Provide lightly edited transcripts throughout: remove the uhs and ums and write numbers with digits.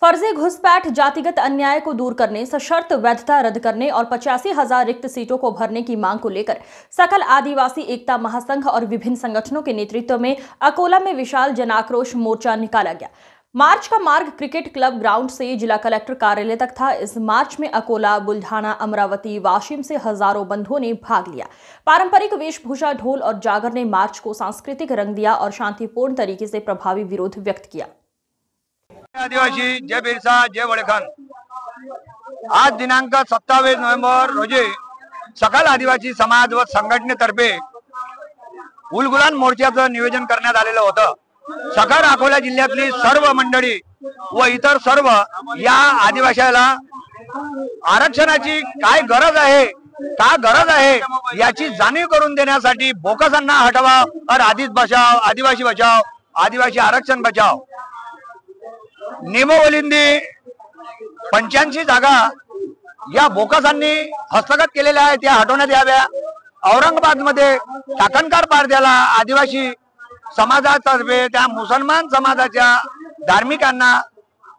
फर्जी घुसपैठ, जातिगत अन्याय को दूर करने, सशर्त वैधता रद्द करने और 85,000 रिक्त सीटों को भरने की मांग को लेकर सकल आदिवासी एकता महासंघ और विभिन्न संगठनों के नेतृत्व में अकोला में विशाल जनाक्रोश मोर्चा निकाला गया। मार्च का मार्ग क्रिकेट क्लब ग्राउंड से जिला कलेक्टर कार्यालय तक था। इस मार्च में अकोला, बुल्ढाना, अमरावती, वाशिम से हजारों बंधुओं ने भाग लिया। पारंपरिक वेशभूषा, ढोल और जागर ने मार्च को सांस्कृतिक रंग दिया और शांतिपूर्ण तरीके से प्रभावी विरोध व्यक्त किया। आदिवासी जय बिरसा जय वडेखान। आज दिनांक 27 नोव्हेंबर रोजी सकल आदिवासी समाज व संघटनेतर्फे उलगुलान मोर्चाचं नियोजन करण्यात आलेलं होतं। सकल अकोला जिल्ह्यातली सर्व मंडळी व इतर सर्व या आदिवासीला आरक्षणाची काय गरज आहे, का गरज आहे याची जाणीव करून देण्यासाठी बोकसांना हटवा और आदिवासी बचाव, आदिवासी आरक्षण बचाव नियमावलींनी 85 जागा या बोकसांनी हस्तगत केलेल्या आहेत, त्या हटवण्यात याव्या। औरंगाबाद मध्ये टाकणकार पारद्याला आदिवासी समाजातर्फे त्या मुसलमान समाजाच्या धार्मिकांना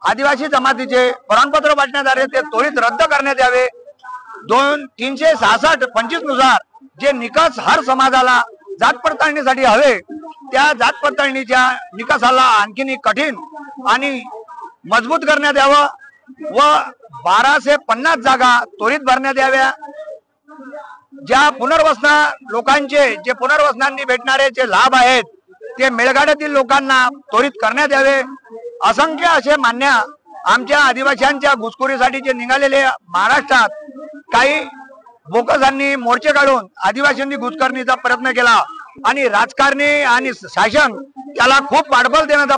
आदिवासी जमातीचे प्रमाणपत्र वाटण्यात आले, ते त्वरित रद्द करण्यात यावे। 366-25 नुसार जे निकष हर समाजाला जात पडताळणीसाठी हवे, त्या जात पडताळणीच्या निकषाला आणखी कठीण आणि मजबूत करण्यात यावं व 12 से 50 जागा त्वरित भरण्यात याव्या। ज्या पुनर्वसन लोकांचे जे पुनर्वसनांनी भेटणारे जे लाभ आहेत ते मेळघाटातील लोकांना त्वरित करण्यात यावे। असंख्य असे मान्य आमच्या आदिवासींच्या घुसखोरीसाठी जे निघालेले महाराष्ट्रात काही बोकसांनी मोर्चे काढून आदिवासींनी घुसखोरीचा प्रयत्न केला आणि राजकारणी आणि शासन त्याला खूप पाठबळ देण्याचा